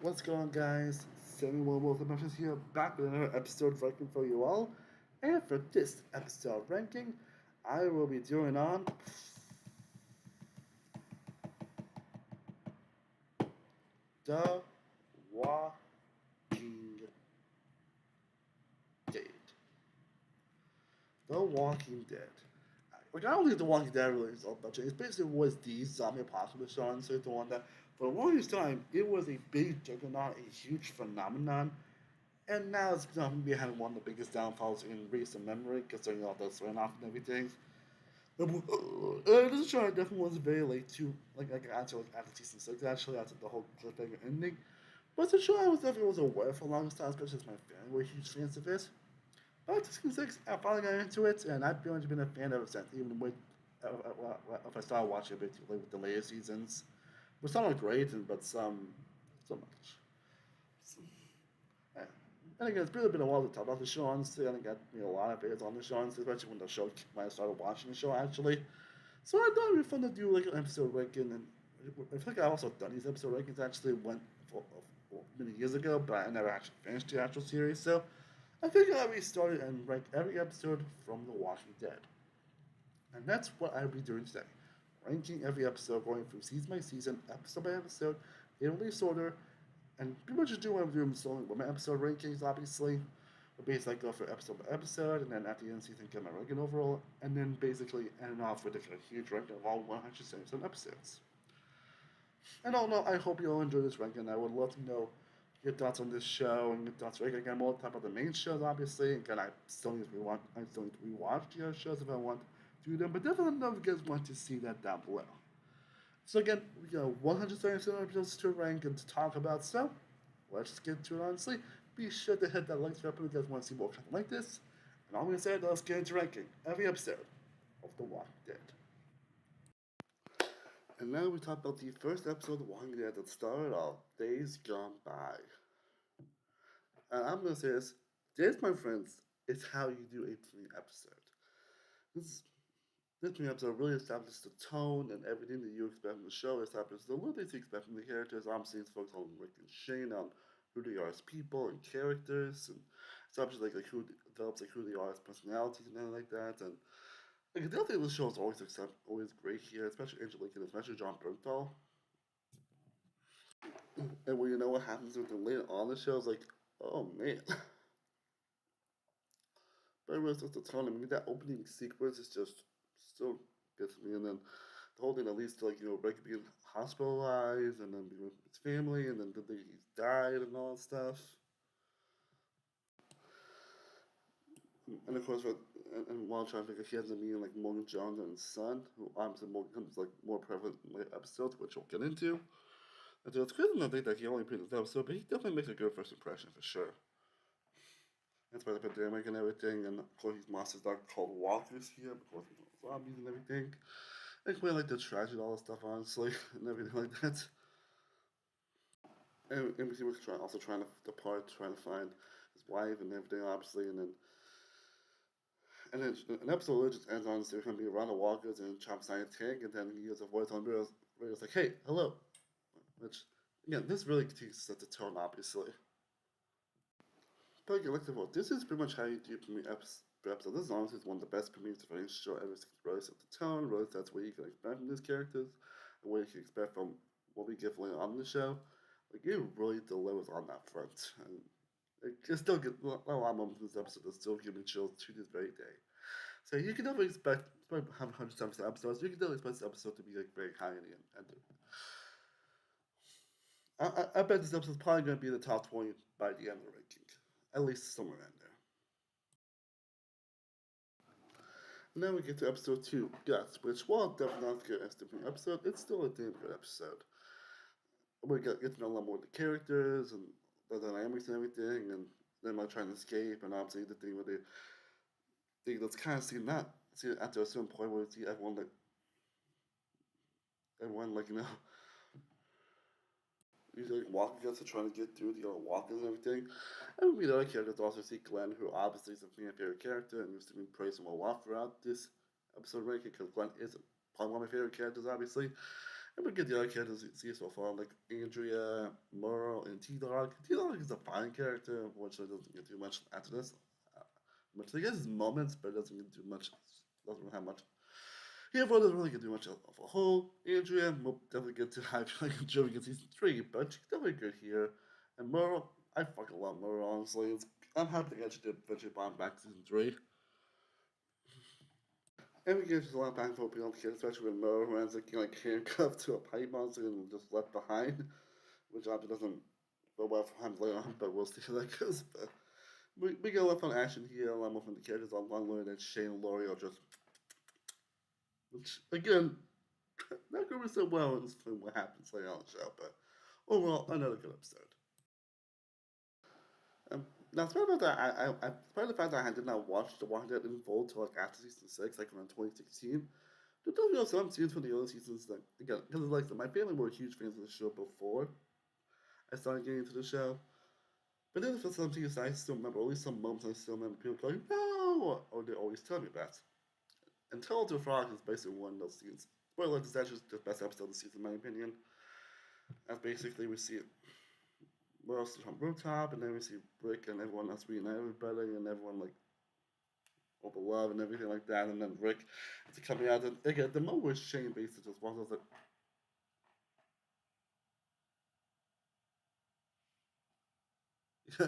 What's going on, guys? Samuel Wilson Memphis here, back with another episode ranking for you all. And for this episode ranking, I will be doing on The Walking Dead. The Walking Dead. Like, I don't think The Walking Dead really is all about it. It basically was the zombie apocalypse genre, so the one that, for the longest time, it was a big juggernaut, a huge phenomenon. And now it's behind one of the biggest downfalls in recent memory, considering all the swearing off and everything. This show definitely was very late to after after season six actually after the whole cliffhanger ending. But it's a show I was definitely was aware for a long time, especially as my family were huge fans of it. But season six, I finally got into it, and I've pretty much been a fan ever since. Even with if I started watching a bit too late with the later seasons, but some are great, but so much. And again, it's really been a while to talk about the show, honestly. I think I got a lot of videos on the show, honestly, especially when I started watching the show, actually. So I thought it'd be fun to do like an episode ranking, and I feel like I've also done these episode rankings actually went for many years ago, but I never actually finished the actual series. So I figured I'd restart it and rank every episode from The Walking Dead. And that's what I'll be doing today. Ranking every episode, going through season by season, episode by episode, in release order, and pretty much just do what I'm doing so with my episode rankings, obviously. But basically, I go for episode by episode, and then at the end of the season, get my ranking overall, and then basically end off with a huge ranking of all 177 episodes. And all in all, I hope you all enjoy this ranking. I would love to know your thoughts on this show and your thoughts. Again, I'm more talk about the main shows, obviously. Again, I still need to rewatch the other shows if I want to do them, but definitely know if you guys want to see that down below. So again, we got 177 episodes to rank and to talk about. So let's get to it. Honestly, be sure to hit that like button if you guys want to see more content like this. And all I'm gonna say is let's get into ranking every episode of The Walking Dead. And now we talk about the first episode of The Walking Dead that started off Days Gone By. And I'm gonna say this: this, my friends, is how you do a premiere episode. This This new episode really establishes the tone and everything that you expect from the show. Establishes the little things you expect from the characters. Obviously, it's focused on Rick and Shane, on who they are as people and characters, and establishes like who develops like who they are as personalities and everything like that. And like the other thing of the show is always great here, especially Angelica and especially John Bernthal. And when you know what happens with them later on the show, it's like, oh man. But it was just a ton. I mean, that opening sequence is just still gets me. And then the whole thing that leads to like Rick being hospitalized and then being with his family and then the day he's died and all that stuff. And of course, and while trying to figure he ends up meeting like Morgan Jones and his son, who obviously Morgan becomes like more prevalent in later episodes, which we'll get into. And so it's crazy to think that he only appeared in this episode, but he definitely makes a good first impression for sure. That's why the pandemic and everything, and of course these monsters are called walkers here, because of zombies and everything. I quite like the tragedy, all the stuff, honestly, and everything like that. And he was also trying to depart, trying to find his wife and everything, obviously, and then an episode really just ends on they're going to be around the walkers and Chomp Science tank, and then he hears a voice on radio, radio's like, "Hey, hello," which again, this really continues to set the tone, obviously. But again, like I said, this is pretty much how you do premiere episode. This is honestly one of the best premieres of any show ever. It really sets the tone, really sets what you can expect from these characters, and what you can expect from what we get later on in the show. Like, it really delivers on that front. And it still get a lot of moments in this episode that still give me chills to this very day. So you can definitely expect, despite having 100 episodes, you can definitely expect this episode to be like very high in the end. I bet this episode is probably going to be in the top 20 by the end of the ranking. At least somewhere in there. And then we get to episode 2, Guts, which, while definitely not as good as the premiere episode, it's still a damn good episode. We get to know a lot more of the characters and the dynamics and everything, and them like trying to escape, and obviously the thing where that's kind of seen that see after a certain point where you see everyone like usually like walking guys are trying to get through the walkers and everything. And we meet other characters also see Glenn, who obviously is a favorite character and used to be praised him a lot throughout this episode ranking because Glenn is probably one of my favorite characters, obviously. And we get the other characters you see so far, like Andrea, Merle, and and T-Dog. T-Dog is a fine character, unfortunately doesn't get too much after this. Much he gets his moments, but doesn't get too much. Doesn't really have much. Everyone doesn't really get too much of a whole. Andrea will definitely get to I feel like Joey gets season 3, but she's definitely good here. And Merle, I fucking love Merle, honestly. I'm happy to get you to eventually bomb back to season 3. And we get just a lot of back and forth between the kids, especially when Merle ends up getting like handcuffed to a pipe monster and just left behind, which obviously doesn't go well for him later on, but we'll see how that goes. But we get a lot of fun action here, a lot more from the characters on Longwood and Shane and Laurie are just, which again, not going so well in this film what happens later on the show, but overall, another good episode. Now, despite the fact that despite the fact that I did not watch The Walking Dead in full till like after season 6, like around 2016, there definitely some scenes from the other seasons that, again, because like my family were huge fans of the show before I started getting into the show. But then for some scenes I still remember, at least some moments I still remember people going, no! Or they always tell me that. And Tell to Frog is basically one of those scenes. Spoiler, this is actually the best episode of the season, in my opinion. As basically we see we're also on rooftop, and then we see Rick and everyone else reunited with Betty, and everyone like all the love and everything like that, and then Rick is coming out, and again, the moment where Shane basically just walks, I was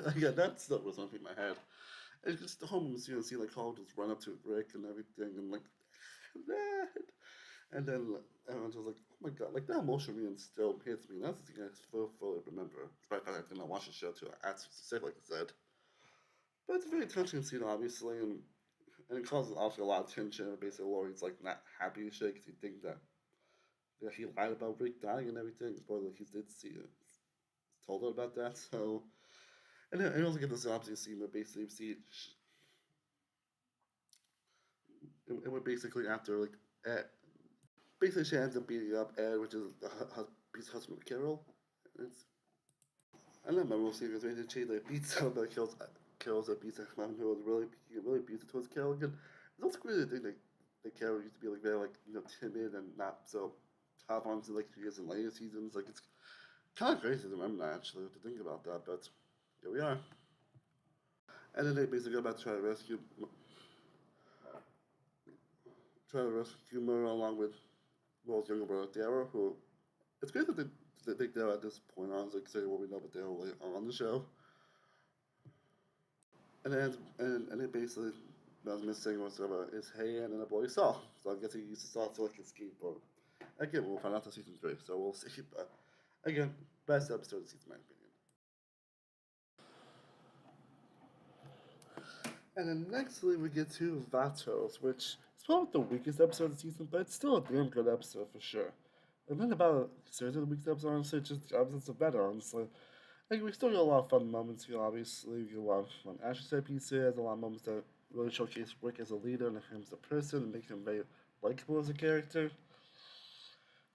like, yeah, that stuff was something in my head. And just the whole moment, you know, see like Carl just run up to Rick and everything, and like, that. And then everyone's just like, oh my god, like that emotion really still hits me. That's the thing I still fully remember. Despite the fact I did not watch the show too, as specific, like I said. But it's a very touching scene, obviously, and it causes obviously a lot of tension. Basically, Laurie's like not happy as shit because he thinks that he lied about Rick dying and everything. Spoiler, he did see it, told her about that. So, and then and also get this opposite scene where basically we see, and we're basically after like Ed, basically she ends up beating up Ed, which is the husband of Carol. And it's, I don't remember we'll see because basically she like beats up but kills her beats ex mom who was really abusive towards Carol again. It's also crazy to think that Carol used to be like very like timid and not so tough on like she is in later seasons. Like it's kind of crazy to remember that actually to think about that, but here we are. And then they basically go back to try to rescue Murray along with Will's younger brother Daryl, who it's great that they think they're at this point honestly considering what we know about Daryl later on the show. And then and it basically was missing whatsoever is hand and a bloody saw. So I guess he used the saw to like escape. But again, we'll find out in season 3, so we'll see. But again, best episode of the season, in my opinion. And then nextly we get to Vatos, which is probably the weakest episode of the season, but it's still a damn good episode for sure. And then about the weakest episode, honestly, just the episodes are better, honestly. Like, we still get a lot of fun moments here, obviously. We get a lot of fun action set pieces, a lot of moments that really showcase Rick as a leader and him as a person and make him very likable as a character.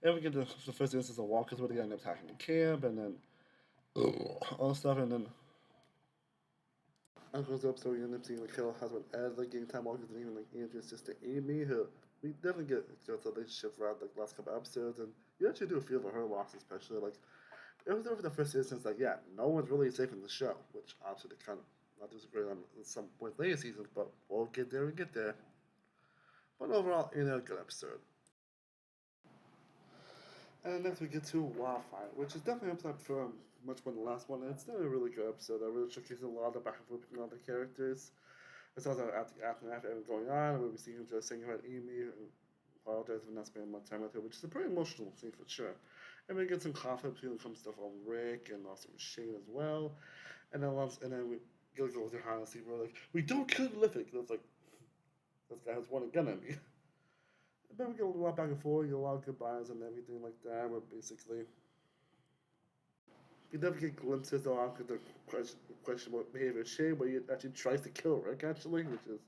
And we get the first instance of Walkers where they end up attacking the camp, and then all stuff, and then Uncle's episode, we end up seeing like Carol husband Ed, like getting time Walkers, and even like Andrew's sister Amy, who we definitely get a relationship throughout the last couple episodes, and you actually do feel for her loss, especially like it was over the first instance that yeah, no one's really safe in the show, which obviously they kind of not disagree on at some point later seasons, but we'll get there and get there. But overall, a good episode. And next we get to Wildfire, which is definitely an episode for much more than the last one. And it's still a really good episode. I really showcases a lot of the back and forth between all the characters. It's also after everything going on, where we see him just singing about Amy and apologize for not spending much time with her, which is a pretty emotional scene for sure. And we get some conflict between some stuff on Rick and also with Shane as well. And then we go to Hannah and we're like, we don't kill the living. It's like, this guy has one gun at me. But we get a lot back and forth, get a lot of goodbyes and everything like that. Where basically, you never get glimpses of the questionable behavior of Shane, where he actually tries to kill Rick, actually, which is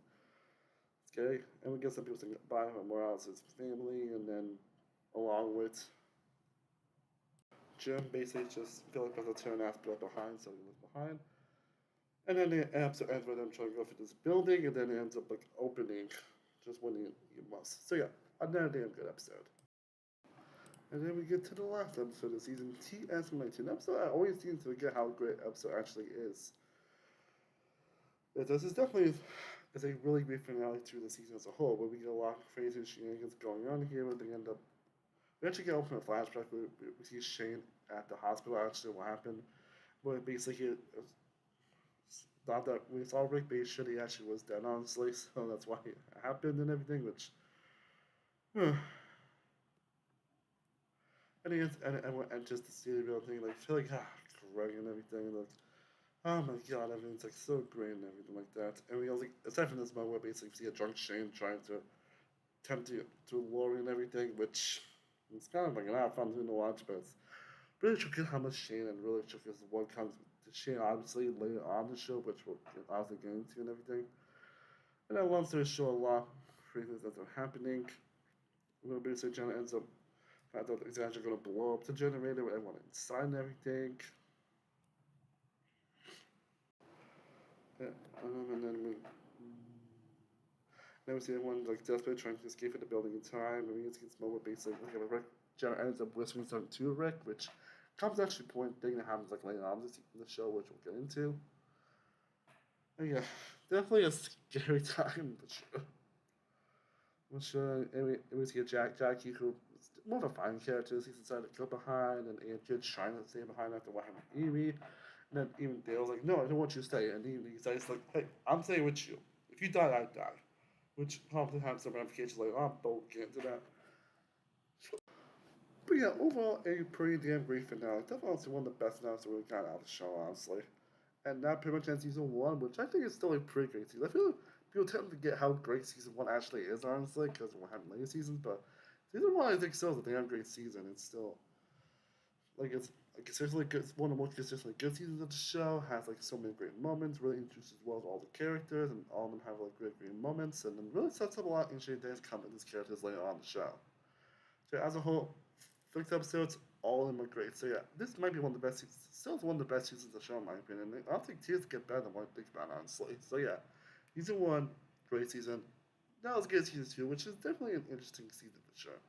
scary. And we get some people saying goodbye from Morales' family, and then along with Jim, basically just feel like there's a turn ass left behind, so he was behind. And then the episode ends with them trying to go through this building, and then it ends up like opening just when you must. So yeah, another damn good episode. And then we get to the last episode of season TS19. Episode I always seem to forget how great episode actually is. This is definitely it's a really great finale to the season as a whole, where we get a lot of crazy shenanigans going on here, where they end up we actually get open a flashback where we see Shane at the hospital actually what happened. Where basically thought that we saw Rick Bashir, he actually was dead honestly, so that's why it happened and everything, which and just to see the real thing, like I feel like Greg and everything, like oh my god, everything's like so great and everything like that. And we also like aside from this moment where basically we see a drunk Shane trying to attempt to lure and everything, which it's kind of like not fun to watch, but it's really shook how much Shane and really shook what comes to Shane obviously later on the show, which we'll obviously get into and everything. And then long story short, a lot of crazy things that are happening. Basically Jenna ends up I thought it's actually going to blow up the generator with everyone inside and everything. Yeah, and then we see everyone like desperate trying to escape from the building in time. And we get to this moment basically like Rick Jenna ends up whispering something to Rick, which comes actually point thing that happens like later on in the show, which we'll get into. And yeah, definitely a scary time, but sure. I'm sure it was here Jackie who more of a fine character. He's decided to go behind, and Ian Kid's trying to stay behind after what happened to Amy. And then even Dale's like, no, I don't want you to stay. And he decides like, hey, I'm staying with you. If you die, I die. Which probably has some ramifications later on, but we'll get into that. But yeah, overall, a pretty damn great finale. Definitely one of the best finales that we got out of the show, honestly. And that pretty much ends season one, which I think is still a pretty great season. I feel like people tend to forget how great season one actually is, honestly, because we'll have later seasons. But season one, I think, still is a damn great season. It's still like it's consistently good. It's one of the most consistently good seasons of the show. Has like so many great moments. Really introduces well to all the characters, and all of them have like great moments, and then really sets up a lot of interesting things coming with these characters later on the show. So as a whole, 6 episodes, all of them are great. So yeah, this might be one of the best seasons. Still one of the best seasons of the show in my opinion. I don't think tears get better than what I think about it, honestly. So yeah, season one, great season. That was good season two, which is definitely an interesting season for sure.